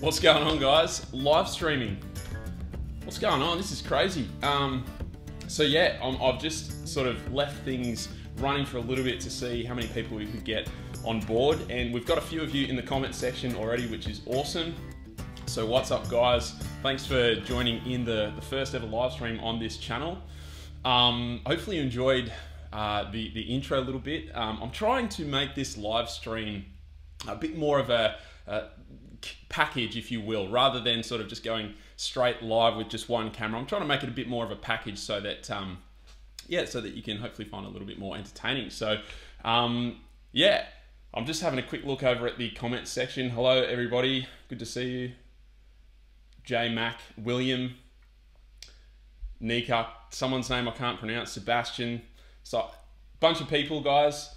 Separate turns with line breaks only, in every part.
What's going on, guys? Live streaming. What's going on? This is crazy. So yeah, I've just sort of left things running for a little bit to see how many people we could get on board, and we've got a few of you in the comment section already, which is awesome. So what's up, guys? Thanks for joining in the first ever live stream on this channel. Hopefully you enjoyed the intro a little bit. I'm trying to make this live stream a bit more of a package, if you will, rather than sort of just going straight live with just one camera. I'm trying to make it a bit more of a package so that yeah, so that you can hopefully find it a little bit more entertaining. So yeah, I'm just having a quick look over at the comments section. Hello everybody, good to see you. J Mac, William, Nika, someone's name I can't pronounce, Sebastian. So a bunch of people, guys.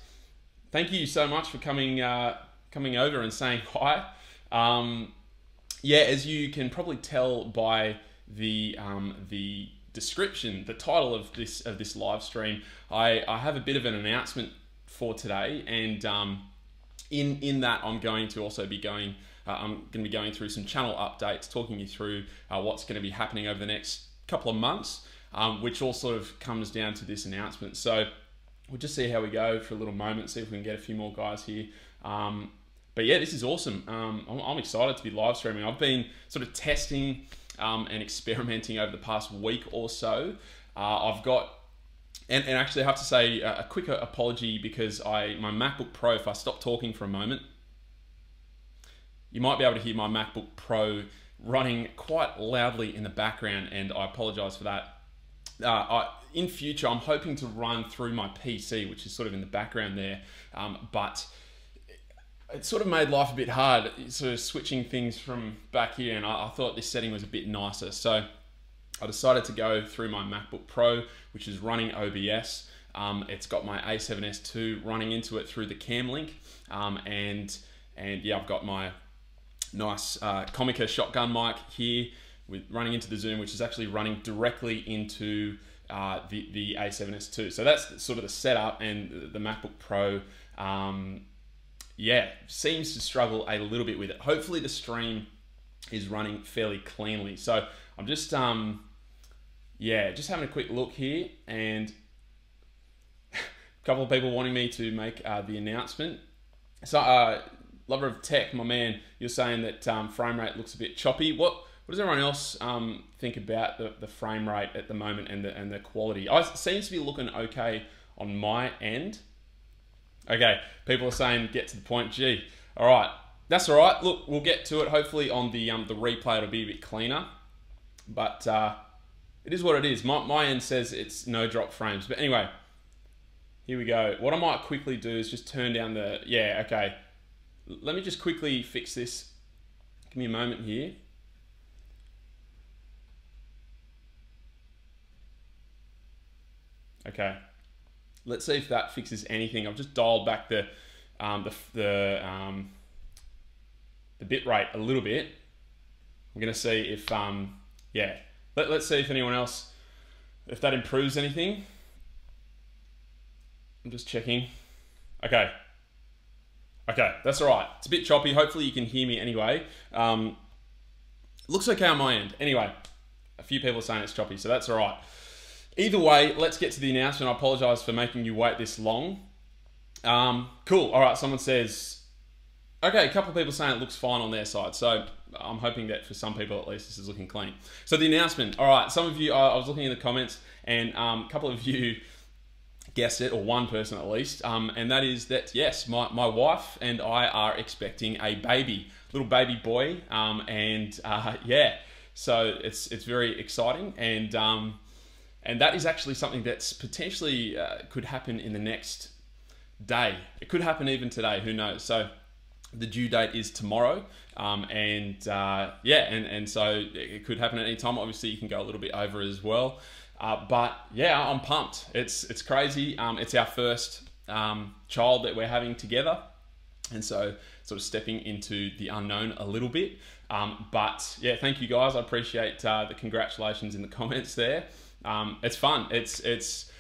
Thank you so much for coming over and saying hi. Yeah, as you can probably tell by the description, the title of this live stream, I have a bit of an announcement for today, and in that I'm going to also be going through some channel updates, talking you through what's going to be happening over the next couple of months, which all sort of comes down to this announcement. So we'll just see how we go for a little moment, see if we can get a few more guys here. But yeah, this is awesome. I'm excited to be live streaming. I've been sort of testing and experimenting over the past week or so. I've got, and actually I have to say a quick apology, because my MacBook Pro, if I stop talking for a moment, you might be able to hear my MacBook Pro running quite loudly in the background, and I apologize for that. In future, I'm hoping to run through my PC, which is sort of in the background there, but it sort of made life a bit hard, sort of switching things from back here, and I thought this setting was a bit nicer. So I decided to go through my MacBook Pro, which is running OBS. It's got my A7S II running into it through the cam link, and yeah, I've got my nice Comica shotgun mic here with running into the Zoom, which is actually running directly into the A7S II. So that's sort of the setup, and the MacBook Pro yeah, seems to struggle a little bit with it. Hopefully the stream is running fairly cleanly. So I'm just yeah, just having a quick look here, and a couple of people wanting me to make the announcement. So Lover of Tech, my man, you're saying that frame rate looks a bit choppy. What does everyone else think about the frame rate at the moment and the quality? It seems to be looking okay on my end. Okay, people are saying get to the point. Gee, all right, that's all right. Look, we'll get to it. Hopefully on the replay it'll be a bit cleaner, but it is what it is. My end says it's no drop frames, but anyway, here we go. What I might quickly do is just turn down the, yeah, okay. Let me just quickly fix this. Give me a moment here. Okay. Let's see if that fixes anything. I've just dialed back the bit rate a little bit. I'm gonna see if yeah. Let's see if anyone else, if that improves anything. I'm just checking. Okay. Okay, that's all right. It's a bit choppy. Hopefully you can hear me anyway. Looks okay on my end. Anyway, a few people are saying it's choppy, so that's all right. Either way, let's get to the announcement. I apologize for making you wait this long. Cool. All right, someone says, okay, a couple of people saying it looks fine on their side. So I'm hoping that for some people at least this is looking clean. So the announcement. All right, some of you, I was looking in the comments, and a couple of you guessed it, or one person at least, and that is that, yes, my wife and I are expecting a baby, little baby boy, and yeah, so it's very exciting, and that is actually something that's potentially could happen in the next day. It could happen even today, who knows? So the due date is tomorrow, and yeah, and so it could happen at any time. Obviously you can go a little bit over as well. But yeah, I'm pumped. It's crazy. It's our first child that we're having together, and so sort of stepping into the unknown a little bit. But yeah, thank you guys. I appreciate the congratulations in the comments there. It's fun. It's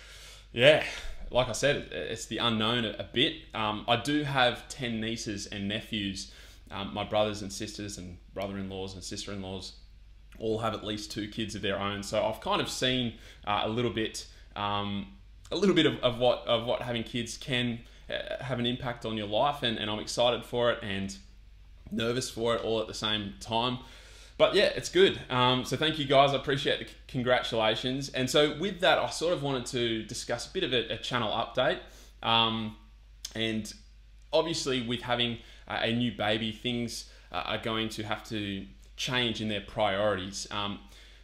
yeah, like I said, it's the unknown a bit. I do have 10 nieces and nephews my brothers and sisters and brother-in-laws and sister-in-laws all have at least 2 kids of their own. So I've kind of seen a little bit of what having kids can have an impact on your life, and I'm excited for it and nervous for it all at the same time. But yeah, it's good. So thank you guys. I appreciate the congratulations. And so with that, I sort of wanted to discuss a bit of a channel update. And obviously with having a new baby, things are going to have to change in their priorities.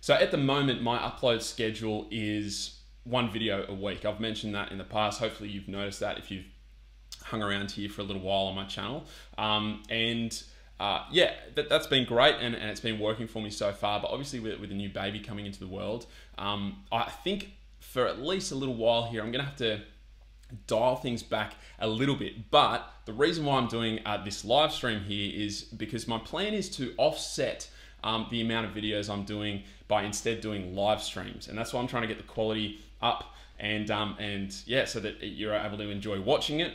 So at the moment, my upload schedule is 1 video a week. I've mentioned that in the past. Hopefully you've noticed that if you've hung around here for a little while on my channel. Yeah, that's been great, and it's been working for me so far. But obviously with a new baby coming into the world, I think for at least a little while here, I'm gonna have to dial things back a little bit. But the reason why I'm doing this live stream here is because my plan is to offset the amount of videos I'm doing by instead doing live streams, and that's why I'm trying to get the quality up, and yeah, so that you're able to enjoy watching it.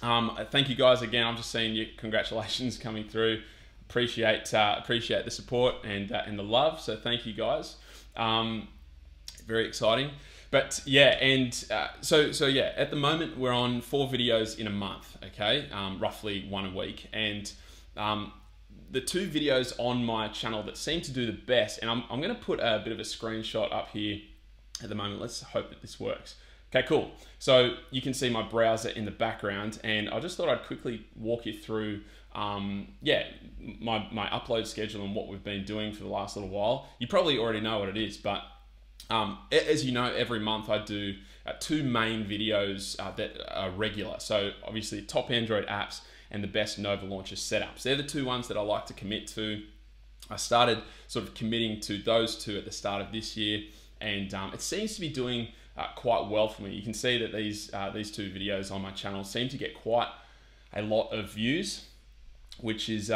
Thank you guys again. I'm just seeing your congratulations coming through. Appreciate the support and the love. So thank you guys. Very exciting. But yeah, and so yeah, at the moment we're on 4 videos in a month. Okay, roughly 1 a week, and the 2 videos on my channel that seem to do the best, and I'm going to put a bit of a screenshot up here at the moment. Let's hope that this works. Okay, cool. So you can see my browser in the background, and I just thought I'd quickly walk you through, yeah, my upload schedule and what we've been doing for the last little while. You probably already know what it is, but as you know, every month I do 2 main videos that are regular. So obviously top Android apps and the best Nova launcher setups. They're the 2 ones that I like to commit to. I started sort of committing to those 2 at the start of this year, and it seems to be doing quite well for me. You can see that these 2 videos on my channel seem to get quite a lot of views, which is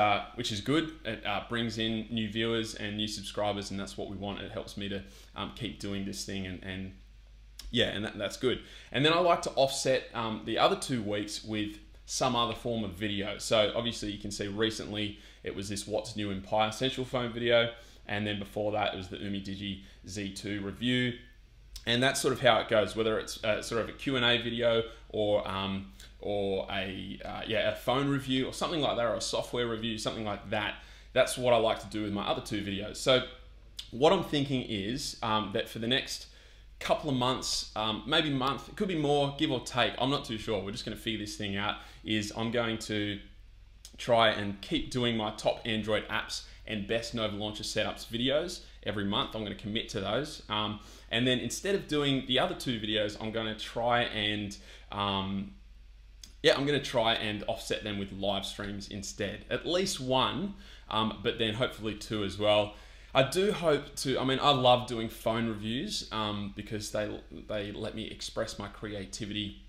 good. It brings in new viewers and new subscribers, and that's what we want. It helps me to keep doing this thing, and yeah, and that's good. And then I like to offset the other 2 weeks with some other form of video. So obviously you can see recently it was this What's New in Pi Essential Phone video, and then before that it was the Umi Digi Z2 review. And that's sort of how it goes, whether it's sort of a Q&A video or a phone review or something like that, or a software review, something like that. That's what I like to do with my other 2 videos. So what I'm thinking is that for the next couple of months, maybe month, it could be more, give or take, I'm not too sure. We're just going to figure this thing out. Is I'm going to try and keep doing my top Android apps and best Nova launcher setups videos every month. I'm going to commit to those. And then instead of doing the other 2 videos, I'm going to try and offset them with live streams instead. At least 1, but then hopefully 2 as well. I do hope to, I mean, I love doing phone reviews because they let me express my creativity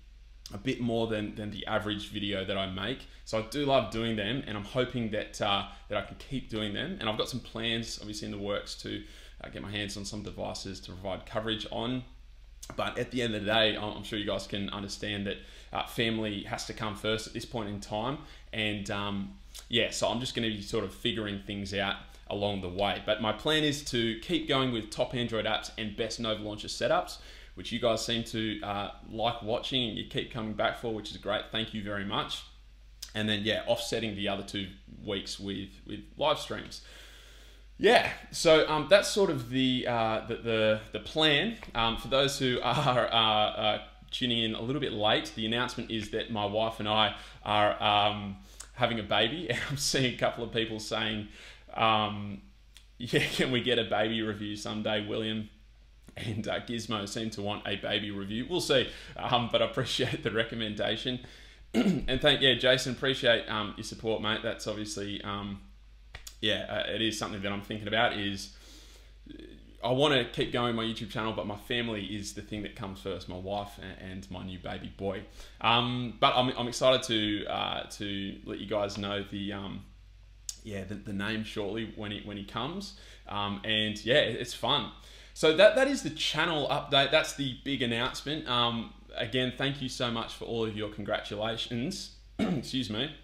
a bit more than the average video that I make. So I do love doing them, and I'm hoping that I can keep doing them. And I've got some plans obviously in the works to get my hands on some devices to provide coverage on. But at the end of the day, I'm sure you guys can understand that family has to come first at this point in time. And yeah, so I'm just going to be sort of figuring things out along the way. But my plan is to keep going with top Android apps and best Nova launcher setups, which you guys seem to like watching and you keep coming back for, which is great. Thank you very much. And then yeah, offsetting the other 2 weeks with live streams. Yeah, so that's sort of the plan. For those who are tuning in a little bit late, the announcement is that my wife and I are having a baby, and I'm seeing a couple of people saying, yeah, can we get a baby review someday, William? And Gizmo seem to want a baby review. We'll see, but I appreciate the recommendation. And Jason, appreciate your support, mate. That's obviously, it is something that I'm thinking about. Is I want to keep going my YouTube channel, but my family is the thing that comes first. My wife and my new baby boy. But I'm excited to let you guys know the name shortly when he comes. And yeah, it's fun. So that is the channel update. That's the big announcement. Again, thank you so much for all of your congratulations. Excuse me.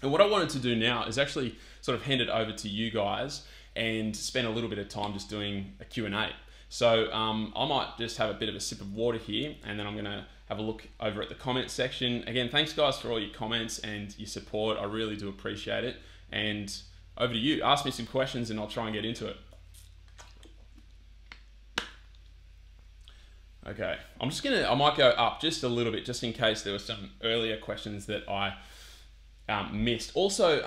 And what I wanted to do now is actually sort of hand it over to you guys and spend a little bit of time just doing a Q&A. So I might just have a bit of a sip of water here, and then I'm going to have a look over at the comments section. Again, thanks guys for all your comments and your support. I really do appreciate it. And over to you. Ask me some questions and I'll try and get into it. Okay, I might go up just a little bit just in case there were some earlier questions that I missed. Also,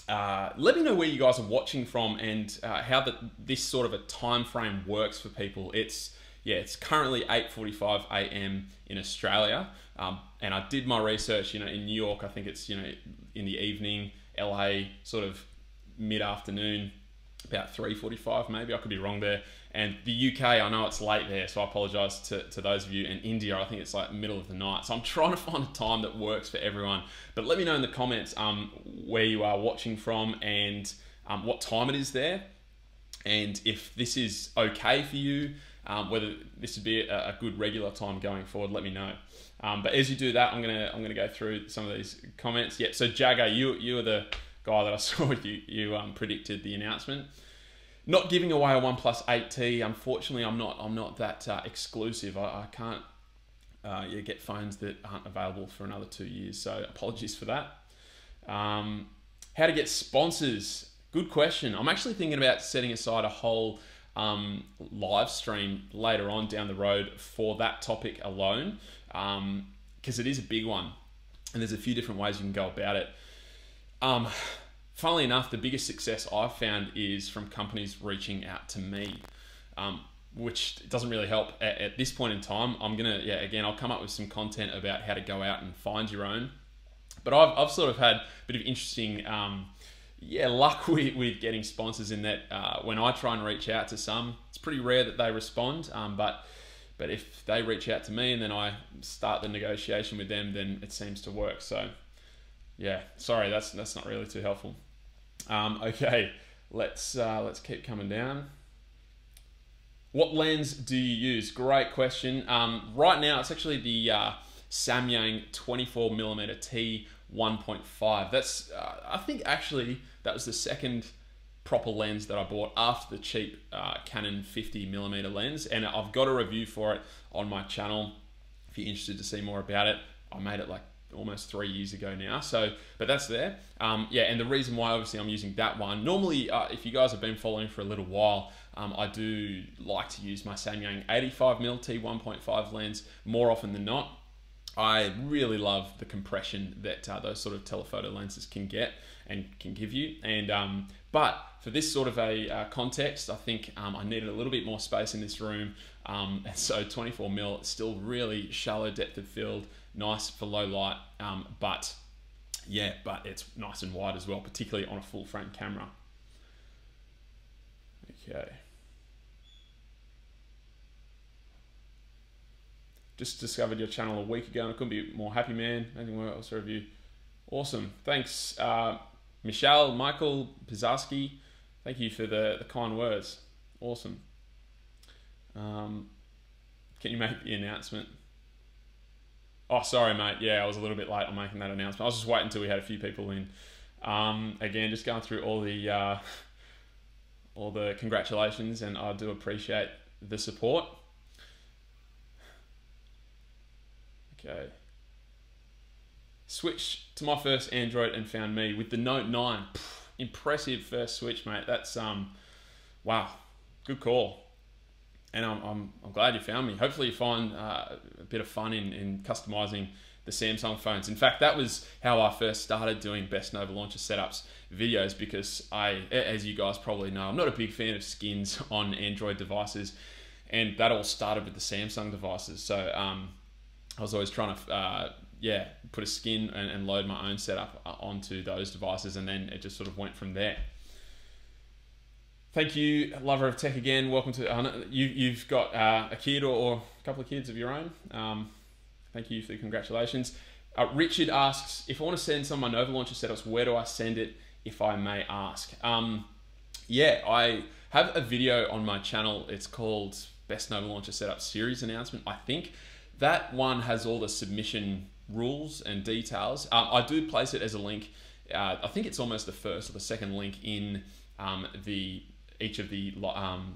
let me know where you guys are watching from and how this sort of a time frame works for people. It's currently 8:45 a.m. in Australia, and I did my research. In New York, I think it's in the evening. LA, sort of mid-afternoon, about 3:45 maybe. I could be wrong there. And the UK, I know it's late there, so I apologise to those of you. And India, I think it's like middle of the night. So I'm trying to find a time that works for everyone. But let me know in the comments where you are watching from and what time it is there. And if this is okay for you, whether this would be a good regular time going forward, let me know. But as you do that, I'm gonna go through some of these comments. Yeah, so Jagger, you are the guy that I saw you predicted the announcement. Not giving away a OnePlus 8T. Unfortunately, I'm not that exclusive. I can't get phones that aren't available for another 2 years. So apologies for that. How to get sponsors? Good question. I'm actually thinking about setting aside a whole live stream later on down the road for that topic alone, because it is a big one, and there's a few different ways you can go about it. Funnily enough, the biggest success I've found is from companies reaching out to me, which doesn't really help at this point in time. I'll come up with some content about how to go out and find your own. But I've sort of had a bit of interesting luck with getting sponsors in that when I try and reach out to some, it's pretty rare that they respond. But if they reach out to me and then I start the negotiation with them, then it seems to work. So yeah, sorry, that's not really too helpful. Okay, let's keep coming down. What lens do you use? Great question. Right now, it's actually the Samyang 24mm T 1.5. That's I think actually that was the second proper lens that I bought after the cheap Canon 50mm lens, and I've got a review for it on my channel if you're interested to see more about it. I made it like almost 3 years ago now, but that's there. And the reason why obviously I'm using that one, normally if you guys have been following for a little while, I do like to use my Samyang 85mm T 1.5 lens more often than not. I really love the compression that those sort of telephoto lenses can get and can give you. And but for this sort of a context, I think I needed a little bit more space in this room. And so 24mm, still really shallow depth of field, nice for low light, but it's nice and wide as well, particularly on a full frame camera. Okay. Just discovered your channel a week ago and I couldn't be more happy, man. Anything else to review? Awesome. Thanks, Michael Pizarski. Thank you for the kind words. Awesome. Can you make the announcement? Oh, sorry, mate. Yeah, I was a little bit late on making that announcement. I was just waiting until we had a few people in. Again, just going through all the congratulations, and I do appreciate the support. Okay. Switched to my first Android and found me with the Note 9. Impressive first switch, mate. That's wow, good call. And I'm glad you found me. Hopefully you find a bit of fun in customizing the Samsung phones. In fact, that was how I first started doing Best Nova Launcher Setups videos, because as you guys probably know, I'm not a big fan of skins on Android devices, and that all started with the Samsung devices. So I was always trying to put a skin and load my own setup onto those devices, and then it just sort of went from there. Thank you, lover of tech again. Welcome to you've got a kid or a couple of kids of your own. Thank you for the congratulations. Richard asks, if I want to send some of my Nova Launcher setups, where do I send it, if I may ask? I have a video on my channel. It's called Best Nova Launcher Setup Series Announcement, I think. That one has all the submission rules and details. I do place it as a link. I think it's almost the first or the second link in each of the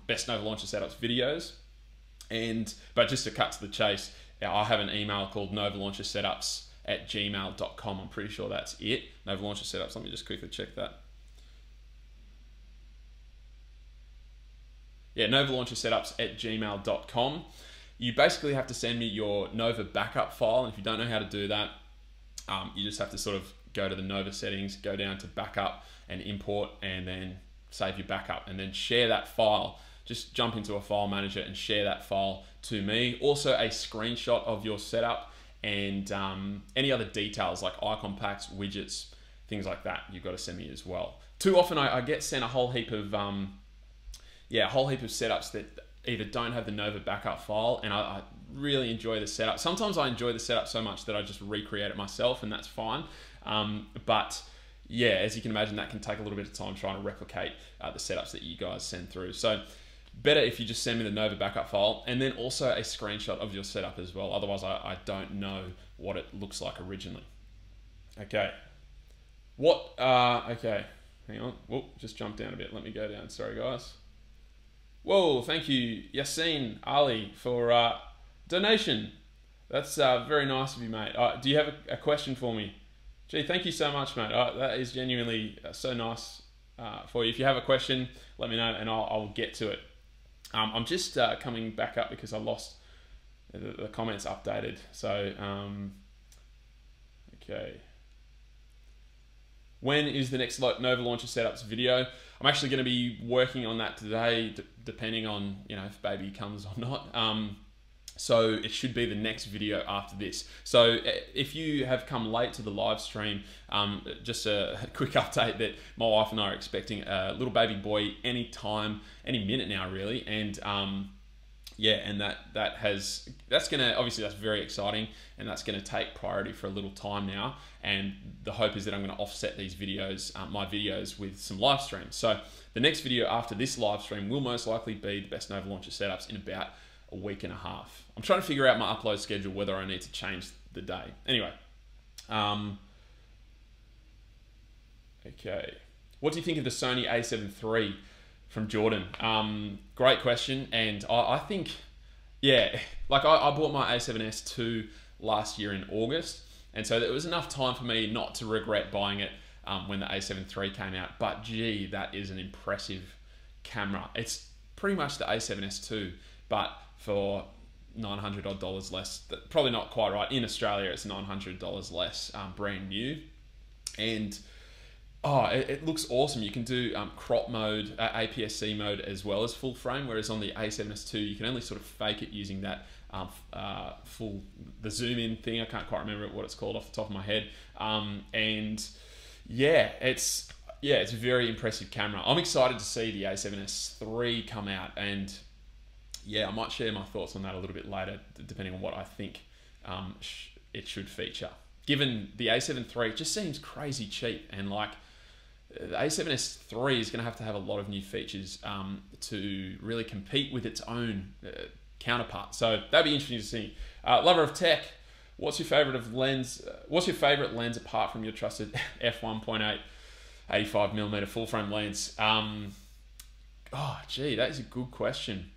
best Nova Launcher setups videos. But just to cut to the chase, I have an email called novalaunchersetups@gmail.com. I'm pretty sure that's it. Nova Launcher Setups. Let me just quickly check that. Yeah, novalaunchersetups@gmail.com. You basically have to send me your Nova backup file, and if you don't know how to do that, you just have to sort of go to the Nova settings, go down to backup and import, and then save your backup, and then share that file. Just jump into a file manager and share that file to me. Also a screenshot of your setup and any other details like icon packs, widgets, things like that, you've got to send me as well. Too often I get sent a whole heap of setups that either don't have the Nova backup file, and I really enjoy the setup. Sometimes I enjoy the setup so much that I just recreate it myself, and that's fine. But yeah, as you can imagine, that can take a little bit of time trying to replicate the setups that you guys send through. So better if you just send me the Nova backup file, and then also a screenshot of your setup as well. Otherwise, I don't know what it looks like originally. Okay. Okay. Hang on. Whoop, just jumped down a bit. Let me go down. Sorry, guys. Whoa, thank you, Yassine Ali, for donation. That's very nice of you, mate. Do you have a question for me? Gee, thank you so much, mate. That is genuinely so nice for you. If you have a question, let me know and I'll get to it. I'm just coming back up because I lost the comments updated. So, okay. When is the next Nova Launcher Setups video? I'm actually going to be working on that today, depending on, you know, if baby comes or not. So it should be the next video after this. So if you have come late to the live stream, just a quick update that my wife and I are expecting a little baby boy any minute now, really. And yeah, and that's gonna, obviously that's very exciting, and that's gonna take priority for a little time now. And the hope is that I'm gonna offset these videos, my videos, with some live streams. So the next video after this live stream will most likely be the best Nova Launcher setups in about a week and a half. I'm trying to figure out my upload schedule, whether I need to change the day. Anyway, okay. What do you think of the Sony A7 III from Jordan? Great question, and I think, yeah, like I bought my A7S II last year in August, and so there was enough time for me not to regret buying it when the A7 III came out. But gee, that is an impressive camera. It's pretty much the A7S II, but for $900 odd less. Probably not quite right. In Australia, it's $900 less, brand new. And it looks awesome. You can do crop mode, APS-C mode, as well as full frame, whereas on the A7S II, you can only sort of fake it using that the zoom in thing. I can't quite remember what it's called off the top of my head. And yeah, it's a very impressive camera. I'm excited to see the A7S III come out, and yeah, I might share my thoughts on that a little bit later, depending on what I think it should feature. Given the A7 III just seems crazy cheap, and like the A7S III is going to have a lot of new features to really compete with its own counterpart. So that'd be interesting to see. Lover of tech, what's your favorite lens? What's your favorite lens apart from your trusted f1.8 85mm full frame lens? Oh, gee, that is a good question.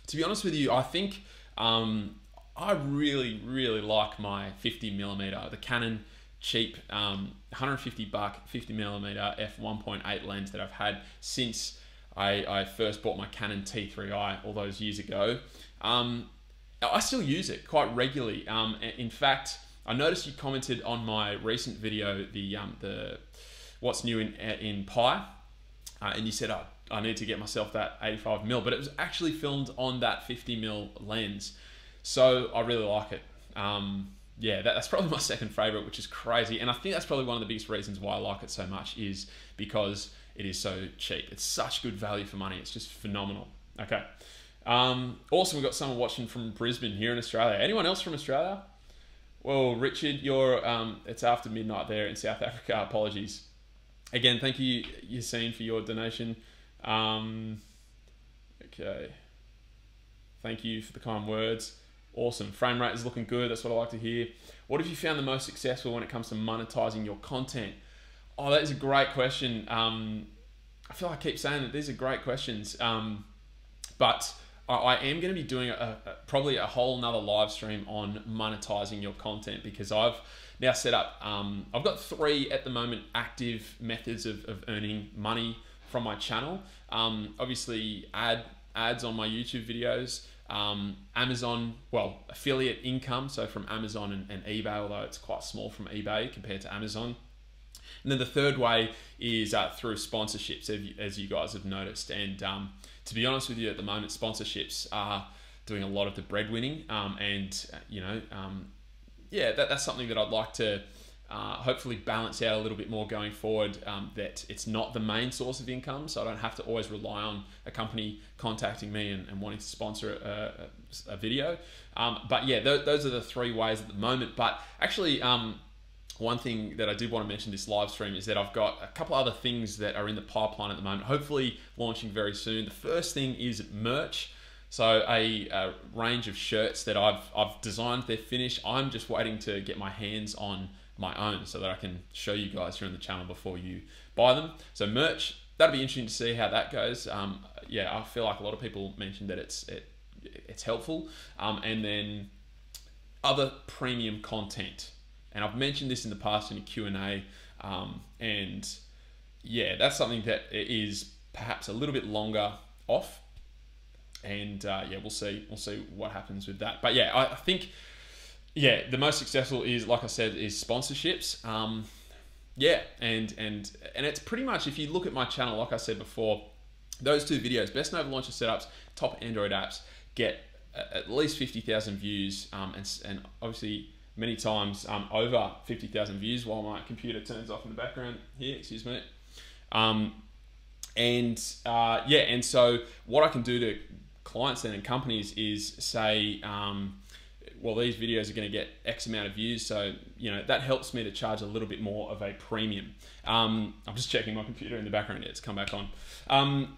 To be honest with you, I think I really, really like my 50mm, the Canon cheap $150 50mm f1.8 lens that I've had since I first bought my Canon T3i all those years ago. I still use it quite regularly. In fact, I noticed you commented on my recent video, the what's new in Pi, and you said, I need to get myself that 85mm, but it was actually filmed on that 50mm lens. So I really like it. Yeah, that's probably my second favorite, which is crazy. And I think that's probably one of the biggest reasons why I like it so much, is because it is so cheap. It's such good value for money. It's just phenomenal. Okay. Also, we've got someone watching from Brisbane here in Australia. Anyone else from Australia? Well, Richard, it's after midnight there in South Africa. Apologies. Again, thank you, Yassine, for your donation. Okay. Thank you for the kind words. Awesome. Frame rate is looking good. That's what I like to hear. What have you found the most successful when it comes to monetizing your content? Oh, that is a great question. I feel like I keep saying that these are great questions. But I am going to be doing probably a whole nother live stream on monetizing your content, because I've now set up, I've got 3 at the moment active methods of earning money from my channel. Obviously ads on my YouTube videos, Amazon, well, affiliate income, so from Amazon and eBay, although it's quite small from eBay compared to Amazon. And then the third way is through sponsorships, as you guys have noticed. And to be honest with you, at the moment, sponsorships are doing a lot of the breadwinning. Yeah, that's something that I'd like to hopefully balance out a little bit more going forward, that it's not the main source of income, so I don't have to always rely on a company contacting me and wanting to sponsor a video. But yeah, those are the 3 ways at the moment. But actually, one thing that I did want to mention this live stream is that I've got a couple other things that are in the pipeline at the moment, hopefully launching very soon. The first thing is merch. So a range of shirts that I've designed, they're finished. I'm just waiting to get my hands on my own so that I can show you guys here on the channel before you buy them. So merch, that'll be interesting to see how that goes. Yeah, I feel like a lot of people mentioned that it's helpful. And then other premium content. And I've mentioned this in the past in a Q&A, and yeah, that's something that is perhaps a little bit longer off, and yeah, we'll see what happens with that. But yeah, I think, yeah, the most successful is, like I said, is sponsorships. Yeah, and it's pretty much, if you look at my channel, like I said before, those 2 videos, best Nova Launcher setups, top Android apps, get at least 50,000 views, and obviously many times over 50,000 views, while my computer turns off in the background here, excuse me. Yeah, and so what I can do to clients then and companies is say, well, these videos are going to get X amount of views, so that helps me to charge a little bit more of a premium. I'm just checking my computer in the background. It's come back on.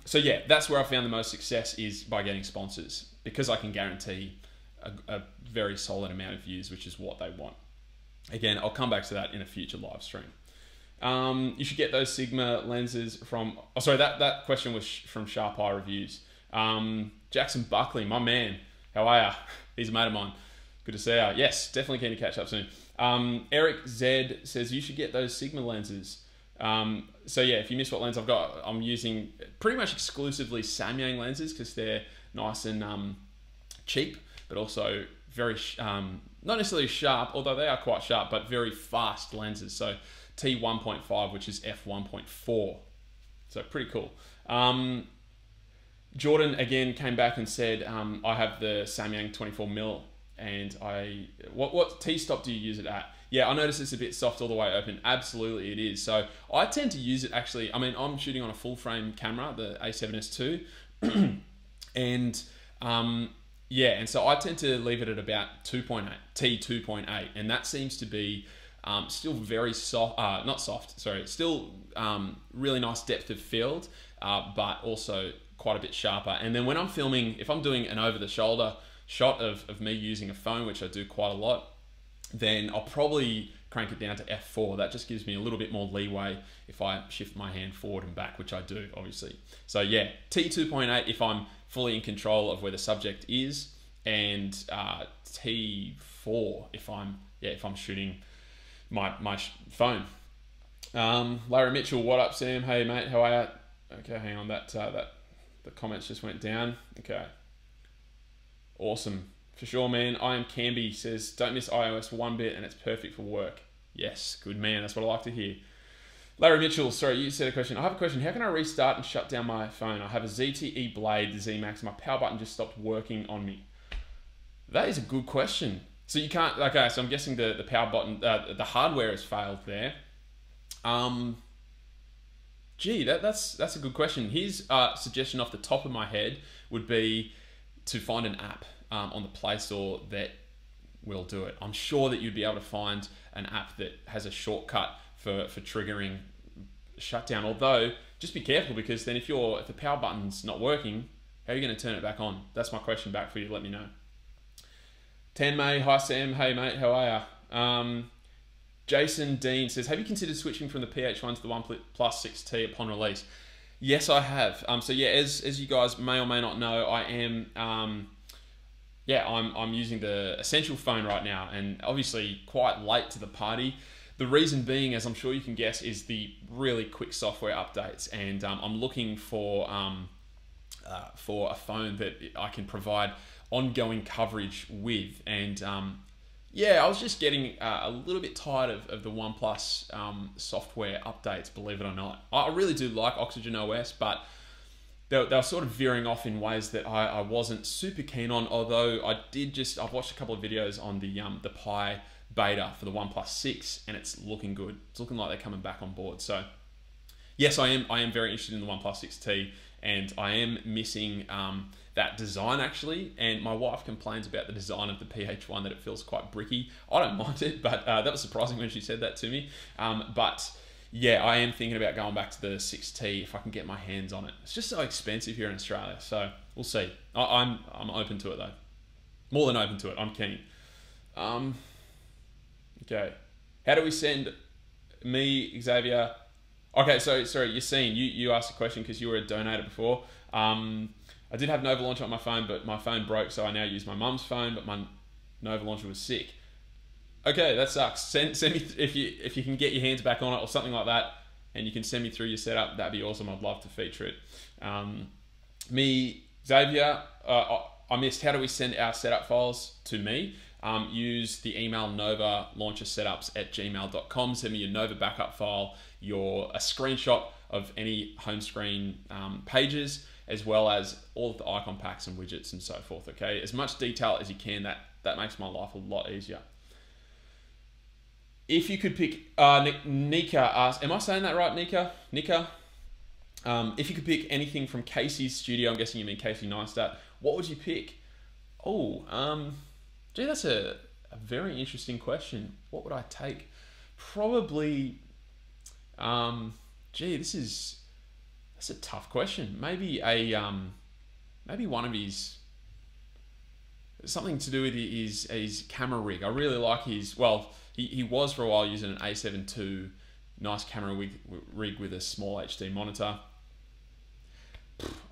So yeah, that's where I found the most success, is by getting sponsors, because I can guarantee a very solid amount of views, which is what they want. Again, I'll come back to that in a future live stream. You should get those Sigma lenses from, oh sorry, that question was from Sharp Eye Reviews. Jackson Buckley, my man, how are ya? He's a mate of mine. Good to see ya. Yes, definitely keen to catch up soon. Eric Z says you should get those Sigma lenses. So yeah, if you miss what lens I've got, I'm using pretty much exclusively Samyang lenses, because they're nice and cheap, but also very, not necessarily sharp, although they are quite sharp, but very fast lenses. So T1.5, which is f1.4. So pretty cool. Jordan again came back and said, I have the Samyang 24mm, and what T-stop do you use it at? Yeah, I noticed it's a bit soft all the way open. Absolutely it is. So I tend to use it actually, I mean, I'm shooting on a full frame camera, the A7S II, and yeah, and so I tend to leave it at about 2.8, T2.8, and that seems to be still very soft, not soft, sorry, still really nice depth of field, but also quite a bit sharper. And then when I'm filming, if I'm doing an over-the-shoulder shot of me using a phone, which I do quite a lot, then I'll probably crank it down to f4. That just gives me a little bit more leeway if I shift my hand forward and back, which I do, obviously. So yeah, T2.8 if I'm fully in control of where the subject is, and T4 if I'm shooting my phone. Larry Mitchell, what up, Sam? Hey mate, how are you? Okay, hang on, the comments just went down. Okay, awesome. For sure, man. I am Camby says, don't miss iOS one bit and it's perfect for work. Yes, good man. That's what I like to hear. Larry Mitchell, sorry, you said a question. I have a question. How can I restart and shut down my phone? I have a ZTE Blade, the Z Max. My power button just stopped working on me. That is a good question. So you can't, okay, so I'm guessing the power button, the hardware has failed there. Gee, that's a good question. His suggestion off the top of my head would be to find an app on the Play Store that will do it. I'm sure that you'd be able to find an app that has a shortcut for triggering shutdown. Although, just be careful, because then if the power button's not working, how are you going to turn it back on? That's my question back for you. Let me know. 10 May, hi Sam, hey mate, how are ya? Jason Dean says, have you considered switching from the PH1 to the OnePlus 6T upon release? Yes, I have. So yeah, as you guys may or may not know, I am I'm using the Essential phone right now, and obviously quite late to the party. The reason being, as I'm sure you can guess, is the really quick software updates, and I'm looking for a phone that I can provide ongoing coverage with. And yeah, I was just getting a little bit tired of the OnePlus software updates, believe it or not. I really do like Oxygen OS, but they were sort of veering off in ways that I wasn't super keen on, although I've watched a couple of videos on the Pi beta for the OnePlus 6, and it's looking good. It's looking like they're coming back on board. So yes, I am very interested in the OnePlus 6T, and I am missing that design actually. And my wife complains about the design of the PH1, that it feels quite bricky. I don't mind it, but that was surprising when she said that to me. But yeah, I am thinking about going back to the 6T if I can get my hands on it. It's just so expensive here in Australia, so we'll see. I'm open to it though. More than open to it. I'm keen. Okay, how do we send me, Xavier? Okay, so sorry, Yassine, you asked a question because you were a donator before. I did have Nova Launcher on my phone, but my phone broke, so I now use my mum's phone, but my Nova Launcher was sick. Okay, that sucks. Send me if you can get your hands back on it or something like that, and you can send me through your setup. That'd be awesome. I'd love to feature it. Xavier, I missed. How do we send our setup files to me? Use the email Nova Launcher Setups at gmail.com. Send me your Nova backup file, a screenshot of any home screen pages, as well as all of the icon packs and widgets and so forth. Okay, as much detail as you can. That makes my life a lot easier. If you could pick, Nika asked, am I saying that right, Nika? If you could pick anything from Casey's studio, I'm guessing you mean Casey Neistat, what would you pick? Gee, that's a very interesting question. What would I take? Probably, that's a tough question. Maybe maybe one of his, something to do with his camera rig. I really like his, he was for a while using an A7 II, nice camera rig with a small HD monitor.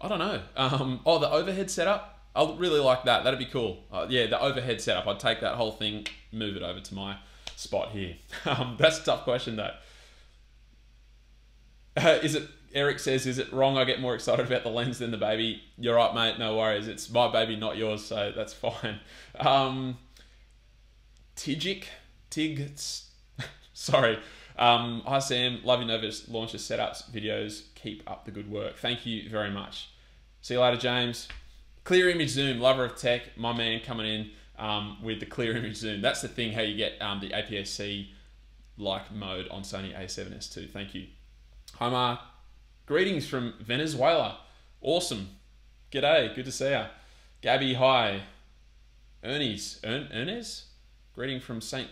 I don't know. The overhead setup. I really like that. That'd be cool. Yeah, the overhead setup. I'd take that whole thing, move it over to my spot here. That's a tough question though. Eric says, is it wrong I get more excited about the lens than the baby? You're right, mate. No worries. It's my baby, not yours, so that's fine. Tig, sorry. Hi Sam, love your Nova Launcher setups videos. Keep up the good work. Thank you very much. See you later, James. Clear image zoom, lover of tech, my man coming in with the clear image zoom. That's the thing, how you get the APS-C like mode on Sony A7S II. Thank you. Hi Mark. Greetings from Venezuela. Awesome. G'day, good to see ya. Gabby, hi. Ernest? Greeting from St.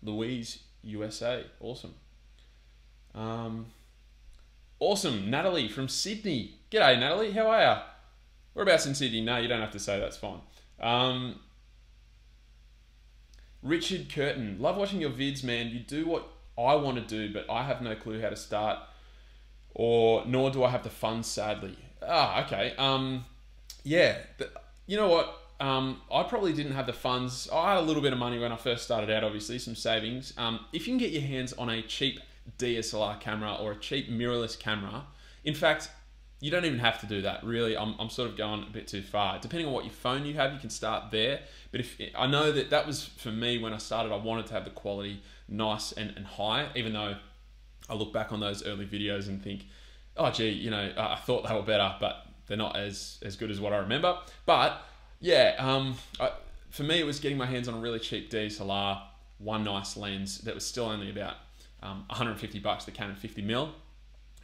Louis, USA. Awesome. Awesome. Natalie from Sydney. G'day, Natalie. How are ya? Whereabouts in Sydney? No, you don't have to say. That's fine. Richard Curtin. Love watching your vids, man. You do what I want to do, but I have no clue how to start, nor do I have the funds, sadly. Okay. Yeah. You know what? I probably didn't have the funds. I had a little bit of money when I first started out, obviously, some savings. If you can get your hands on a cheap DSLR camera or a cheap mirrorless camera, in fact, you don't even have to do that, really. I'm sort of going a bit too far. Depending on what your phone you have, you can start there. But I know that was, for me, when I started, I wanted to have the quality nice and high, even though I look back on those early videos and think, oh, gee, I thought they were better, but they're not as good as what I remember. But yeah, for me, it was getting my hands on a really cheap DSLR, one nice lens that was still only about $150, the Canon 50mm.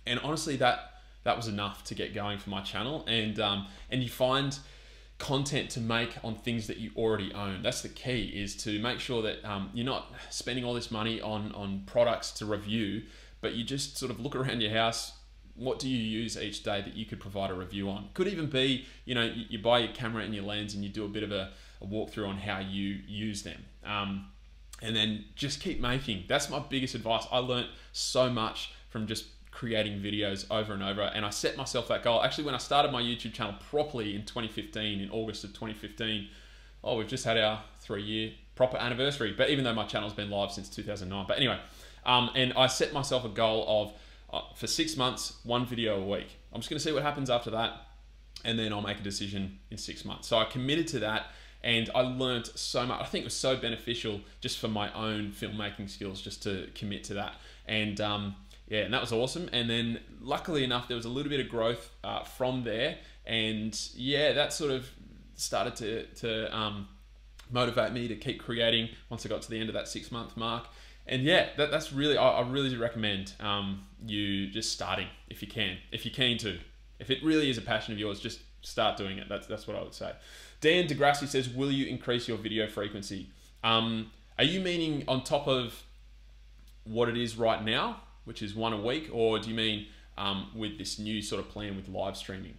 And honestly, that was enough to get going for my channel. And you find content to make on things that you already own. That's the key, is to make sure that you're not spending all this money on products to review, but you just sort of look around your house, what do you use each day that you could provide a review on? Could even be, you know, you buy your camera and your lens and you do a bit of a walkthrough on how you use them. And then just keep making. That's my biggest advice. I learned so much from just creating videos over and over, and I set myself that goal. Actually, when I started my YouTube channel properly in 2015, in August of 2015, oh, we've just had our 3-year proper anniversary, but even though my channel's been live since 2009. But anyway, and I set myself a goal of, for 6 months, 1 video a week. I'm just gonna see what happens after that, and then I'll make a decision in 6 months. So I committed to that, and I learned so much. I think it was so beneficial just for my own filmmaking skills, just to commit to that. And yeah, and that was awesome. And then luckily enough, there was a little bit of growth from there. And yeah, that sort of started to motivate me to keep creating once I got to the end of that 6-month mark. And yeah, that's really, I really do recommend you just starting if you can, if you're keen to. If it really is a passion of yours, just start doing it. That's what I would say. Dan DeGrassi says, will you increase your video frequency? Are you meaning on top of what it is right now, which is 1 a week, or do you mean with this new sort of plan with live streaming?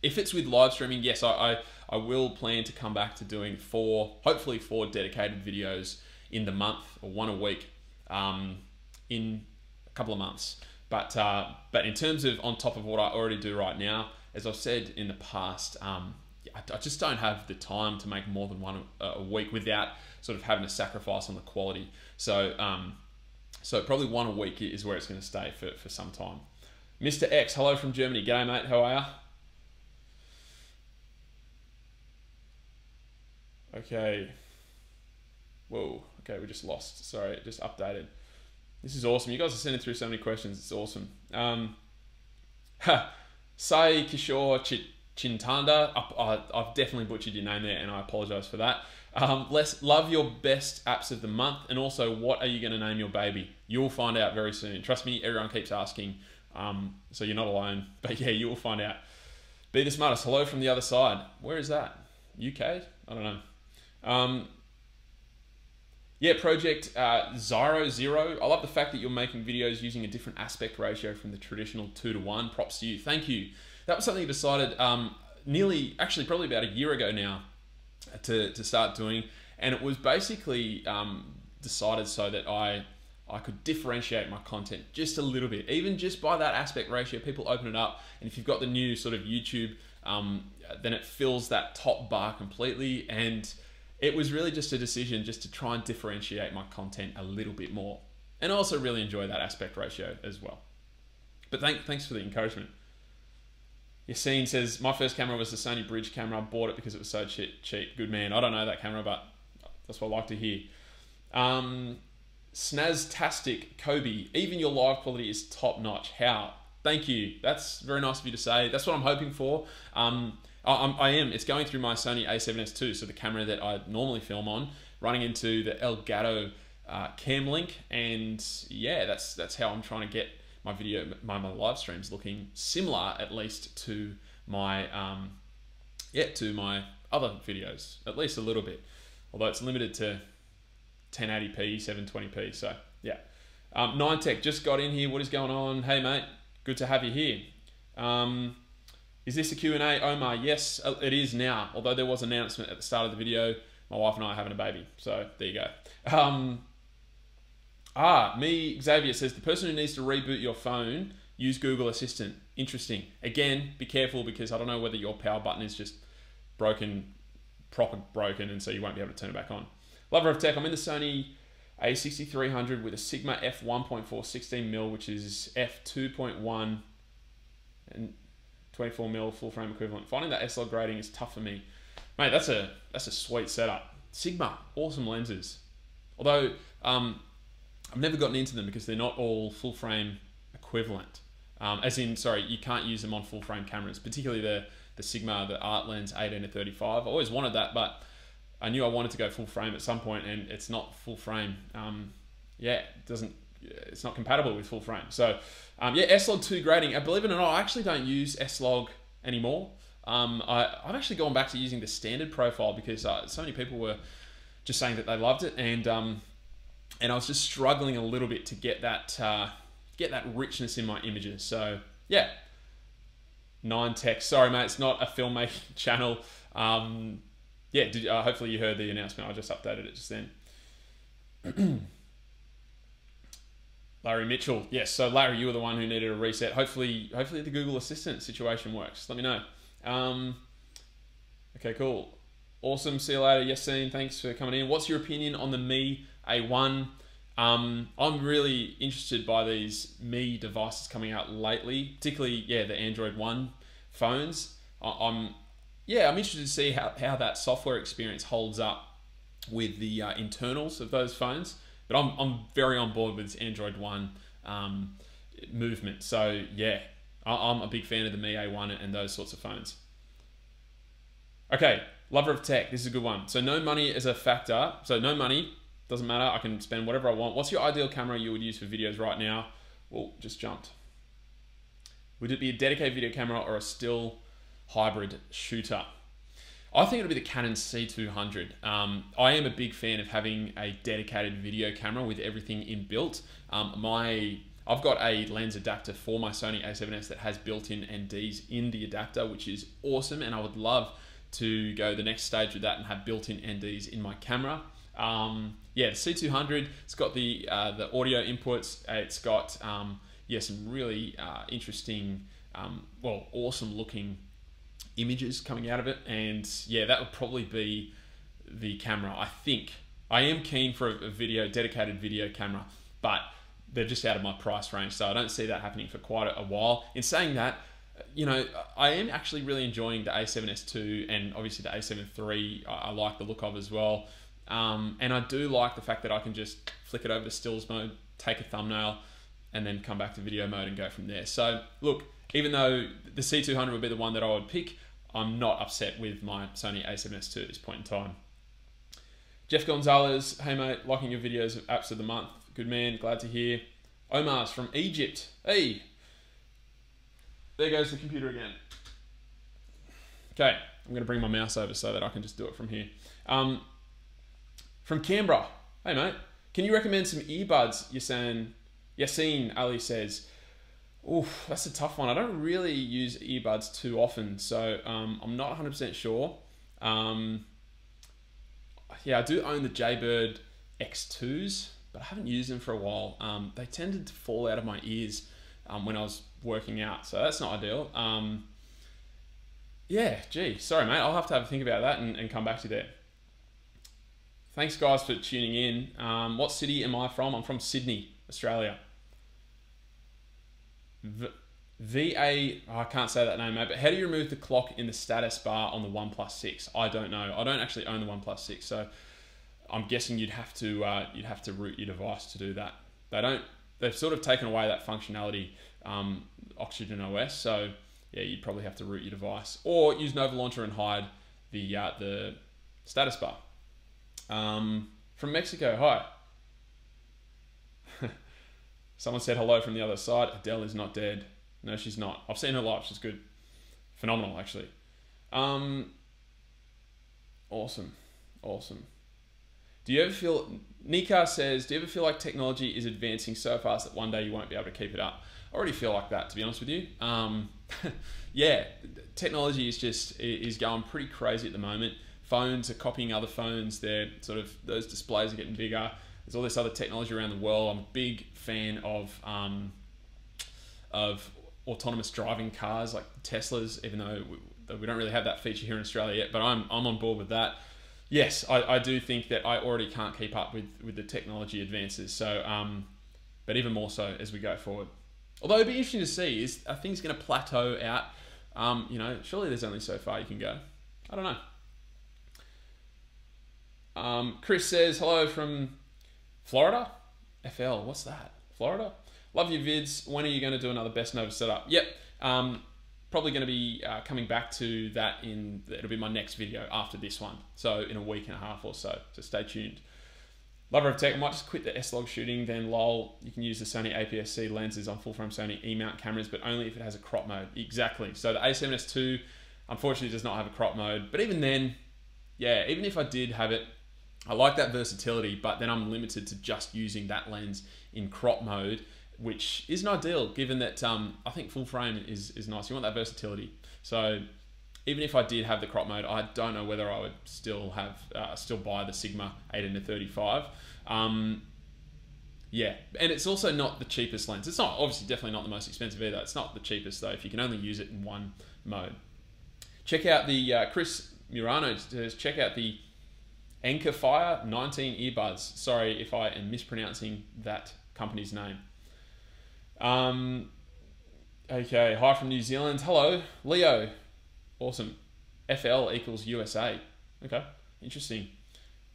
If it's with live streaming, yes, I will plan to come back to doing hopefully 4 dedicated videos in the month, or 1 a week in a couple of months. But in terms of on top of what I already do right now, as I've said in the past, I just don't have the time to make more than 1 a week without sort of having to sacrifice on the quality. So probably 1 a week is where it's going to stay for some time. Mr. X, hello from Germany. G'day, mate. How are you? Okay. Whoa. Okay, we just lost. Sorry, it just updated. This is awesome. You guys are sending through so many questions. It's awesome. Sai Kishore Chintanda. I've definitely butchered your name there, and I apologize for that. Les, love your best apps of the month, and also what are you going to name your baby? You'll find out very soon. Trust me, everyone keeps asking, so you're not alone. But yeah, you will find out. Be the smartest. Hello from the other side. Where is that? UK? I don't know. Yeah, Project Zero. I love the fact that you're making videos using a different aspect ratio from the traditional 2:1. Props to you. Thank you. That was something I decided probably about a year ago now to start doing, and it was basically decided so that I could differentiate my content just a little bit, even just by that aspect ratio. People open it up, and if you've got the new sort of YouTube, then it fills that top bar completely. And it was really just a decision just to try and differentiate my content a little bit more, and I also really enjoy that aspect ratio as well. But thanks for the encouragement. Yassine says, my first camera was the Sony Bridge camera. I bought it because it was so cheap. Good man. I don't know that camera, but that's what I like to hear. Snaztastic Kobe, even your live quality is top notch. How? Thank you. That's very nice of you to say. That's what I'm hoping for. I am. It's going through my Sony a7S II, so the camera that I normally film on, running into the Elgato cam link, and yeah, that's how I'm trying to get my video, my live streams looking similar, at least to my my other videos, at least a little bit. Although it's limited to 1080p, 720p. So yeah. 9Tech just got in here. What is going on? Hey mate, good to have you here. Is this a Q&A, Omar? Yes, it is now. Although there was an announcement at the start of the video, my wife and I are having a baby. So there you go. Xavier says, the person who needs to reboot your phone, use Google Assistant. Interesting. Again, be careful, because I don't know whether your power button is just broken, and so you won't be able to turn it back on. Lover of tech, I'm in the Sony a6300 with a Sigma f1.4 16mm, which is f2.1 and 24mm full frame equivalent. Finding that S-Log grading is tough for me. Mate, that's a sweet setup. Sigma, awesome lenses. Although, I've never gotten into them because they're not all full frame equivalent. You can't use them on full frame cameras, particularly the Sigma, the Art Lens 18-35. I always wanted that, but I knew I wanted to go full frame at some point, and it's not full frame. It's not compatible with full frame. So S-Log 2 grading. Believe it or not, I actually don't use S-Log anymore. I've actually gone back to using the standard profile because so many people were just saying that they loved it, and I was just struggling a little bit to get that get that richness in my images. So yeah, 9tech. Sorry, mate, it's not a filmmaking channel. Yeah, hopefully you heard the announcement. I just updated it just then. Larry Mitchell. Yes, so Larry, you were the one who needed a reset. Hopefully the Google Assistant situation works. Let me know. Okay, cool. Awesome. See you later. Yassine, thanks for coming in. What's your opinion on the Mi A1? I'm really interested by these Mi devices coming out lately, particularly, yeah, the Android One phones. I'm interested to see how that software experience holds up with the internals of those phones. But I'm very on board with this Android One movement. So yeah, I'm a big fan of the Mi A1 and those sorts of phones. Okay, lover of tech. This is a good one. So no money is a factor. So no money, doesn't matter. I can spend whatever I want. What's your ideal camera you would use for videos right now? Well, just jumped. Would it be a dedicated video camera or a still hybrid shooter? I think it'll be the Canon C200. I am a big fan of having a dedicated video camera with everything inbuilt. I've got a lens adapter for my Sony A7S that has built-in NDs in the adapter, which is awesome, and I would love to go the next stage with that and have built-in NDs in my camera. Yeah, the C200, it's got the audio inputs. It's got some really interesting, awesome looking images coming out of it, and yeah, that would probably be the camera. I think I am keen for a dedicated video camera, but they're just out of my price range, so I don't see that happening for quite a while. In saying that, I am actually really enjoying the A7S II and obviously the A7 III. I like the look of as well, and I do like the fact that I can just flick it over to stills mode, take a thumbnail, and then come back to video mode and go from there. So look, even though the C200 would be the one that I would pick, I'm not upset with my Sony A7S II at this point in time. Jeff Gonzalez, hey mate, liking your videos of apps of the month. Good man, glad to hear. Omar's from Egypt. Hey, there goes the computer again. Okay, I'm going to bring my mouse over so that I can just do it from here. From Canberra, hey mate, can you recommend some earbuds? Yassine Ali says, oof, that's a tough one. I don't really use earbuds too often, so I'm not 100% sure. Yeah, I do own the Jaybird X2s, but I haven't used them for a while. They tended to fall out of my ears when I was working out, so that's not ideal. Yeah, gee, sorry mate, I'll have to have a think about that and come back to you there. Thanks guys for tuning in. What city am I from? I'm from Sydney, Australia. I can't say that name, mate, but how do you remove the clock in the status bar on the OnePlus 6? I don't know. I don't actually own the OnePlus 6, so I'm guessing you'd have to root your device to do that. They've sort of taken away that functionality, Oxygen OS, so yeah, you'd probably have to root your device or use Nova Launcher and hide the status bar. From Mexico, hi. Someone said hello from the other side. Adele is not dead. No, she's not. I've seen her live. She's good. Phenomenal, actually. Awesome. Do you ever feel... Nika says, do you ever feel like technology is advancing so fast that one day you won't be able to keep it up? I already feel like that, to be honest with you. Yeah, technology is going pretty crazy at the moment. Phones are copying other phones. They're those displays are getting bigger. There's all this other technology around the world. I'm a big fan of autonomous driving cars like Teslas, even though we don't really have that feature here in Australia yet, but I'm on board with that. Yes, I do think that I already can't keep up with the technology advances. So, but even more so as we go forward. Although it'd be interesting to see, are things going to plateau out? Surely there's only so far you can go. I don't know. Chris says, hello from Florida? FL, what's that? Florida? Love your vids. When are you going to do another Best Nova setup? Yep. Probably going to be coming back to that it'll be my next video after this one. So in a week and a half or so. So stay tuned. Lover of tech, I might just quit the S-Log shooting, then lol, you can use the Sony APS-C lenses on full-frame Sony E-mount cameras, but only if it has a crop mode. Exactly. So the A7S II, unfortunately, does not have a crop mode. But even then, yeah, even if I did have it, I like that versatility, but then I'm limited to just using that lens in crop mode. which isn't ideal given that I think full frame is nice. You want that versatility. So even if I did have the crop mode, I don't know whether I would still buy the Sigma 18-35. Yeah, and it's also not the cheapest lens. It's not, obviously, definitely not the most expensive either. It's not the cheapest though if you can only use it in one mode. Check out the Chris Murano says, check out the Anchor Fire 19 earbuds. Sorry if I am mispronouncing that company's name. Okay, hi from New Zealand. Hello, Leo. Awesome. FL equals USA. Okay, interesting.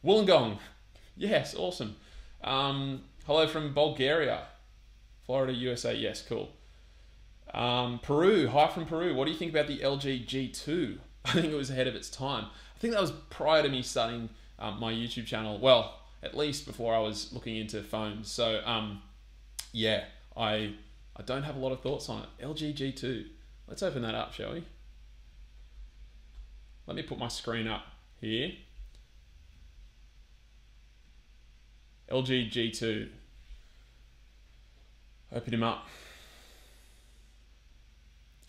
Wollongong. Yes, awesome. Hello from Bulgaria. Florida, USA. Yes, cool. Peru. Hi from Peru. What do you think about the LG G2? I think it was ahead of its time. I think that was prior to me starting my YouTube channel. Well, at least before I was looking into phones. So, yeah, I don't have a lot of thoughts on it. LG G2. Let's open that up, shall we? Let me put my screen up here. LG G2. You can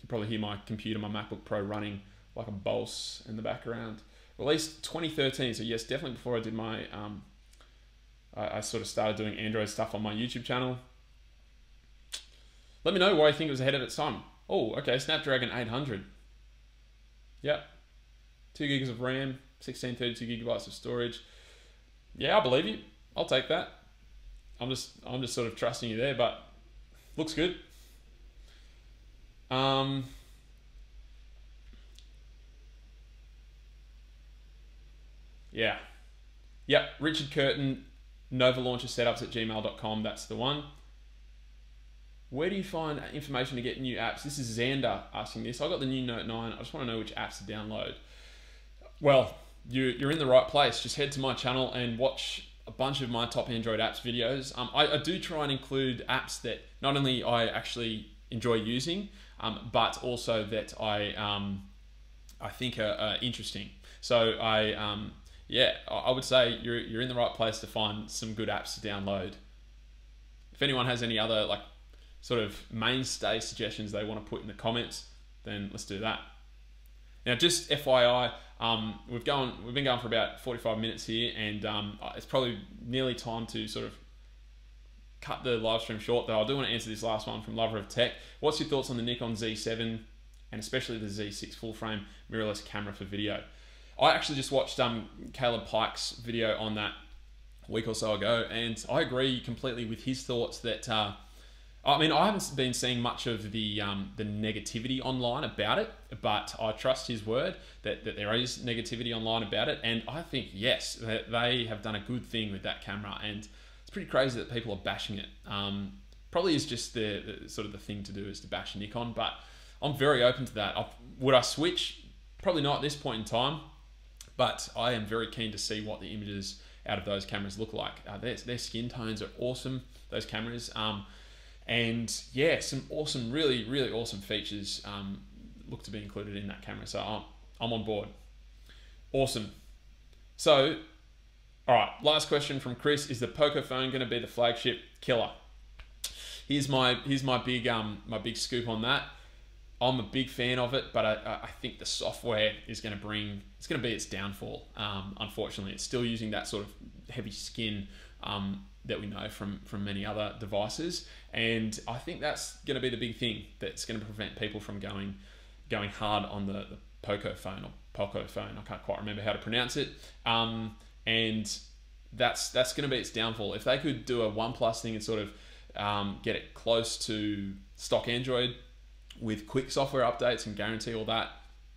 probably hear my computer, my MacBook Pro running like a boss in the background. Released 2013, so yes, definitely before I did my, I sort of started doing Android stuff on my YouTube channel. Let me know why you think it was ahead of its time. Oh, okay, Snapdragon 800. Yep. 2 gigs of RAM, 1632 gigabytes of storage. Yeah, I believe you. I'll take that. I'm just sort of trusting you there, but looks good. Yeah. Yep, Richard Curtin, Nova Launcher Setups at gmail.com. That's the one. Where do you find information to get new apps? This is Xander asking this. I got the new Note 9. I just want to know which apps to download. Well, you're in the right place. Just head to my channel and watch a bunch of my top Android apps videos. I do try and include apps that not only I actually enjoy using, but also that I think are interesting. So yeah, I would say you're in the right place to find some good apps to download. If anyone has any other like sort of mainstay suggestions they want to put in the comments, then let's do that. Now, just FYI, we've been going for about 45 minutes here, and it's probably nearly time to sort of cut the live stream short, though I do want to answer this last one from Lover of Tech. What's your thoughts on the Nikon Z7 and especially the Z6 full frame mirrorless camera for video? I actually just watched Caleb Pike's video on that a week or so ago, and I agree completely with his thoughts that I mean, I haven't been seeing much of the negativity online about it, but I trust his word that there is negativity online about it, and I think, yes, that they have done a good thing with that camera, and it's pretty crazy that people are bashing it. Probably is just the sort of the thing to do is to bash Nikon, but I'm very open to that. Would I switch? Probably not at this point in time, but I am very keen to see what the images out of those cameras look like. Their skin tones are awesome, those cameras. And yeah, some awesome, really, really awesome features look to be included in that camera. So I'm on board. Awesome. So, all right, last question from Chris. Is the Poco phone going to be the flagship killer? Here's my big scoop on that. I'm a big fan of it, but I think the software is going to be its downfall. Unfortunately, it's still using that sort of heavy skin that we know from many other devices, and I think that's going to be the big thing that's going to prevent people from going hard on the Poco phone or Poco phone. I can't quite remember how to pronounce it, and that's going to be its downfall. If they could do a OnePlus thing and sort of get it close to stock Android with quick software updates and guarantee all that,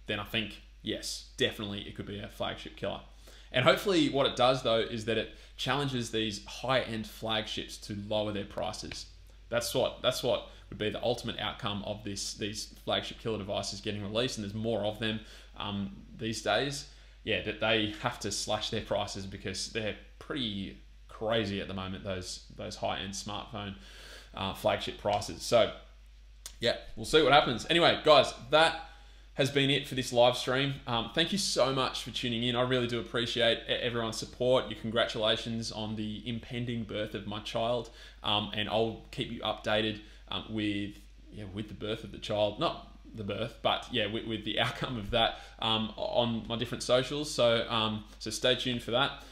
then I think, yes, definitely it could be a flagship killer. And hopefully what it does, though, is that it challenges these high-end flagships to lower their prices. That's what would be the ultimate outcome of these flagship killer devices getting released, and there's more of them these days. Yeah, that they have to slash their prices because they're pretty crazy at the moment, those high-end smartphone flagship prices. So yeah, we'll see what happens. Anyway, guys, that has been it for this live stream. Thank you so much for tuning in. I really do appreciate everyone's support, your congratulations on the impending birth of my child, and I'll keep you updated with the birth of the child, not the birth, but with the outcome of that on my different socials. So stay tuned for that.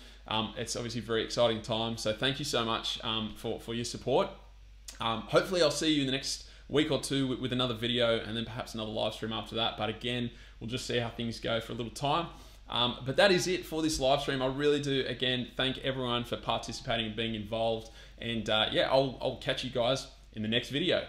It's obviously a very exciting time. So thank you so much for your support. Hopefully I'll see you in the next week or two with another video, and then perhaps another live stream after that. But again, we'll just see how things go for a little time. But that is it for this live stream. I really do, again, thank everyone for participating and being involved. And I'll catch you guys in the next video.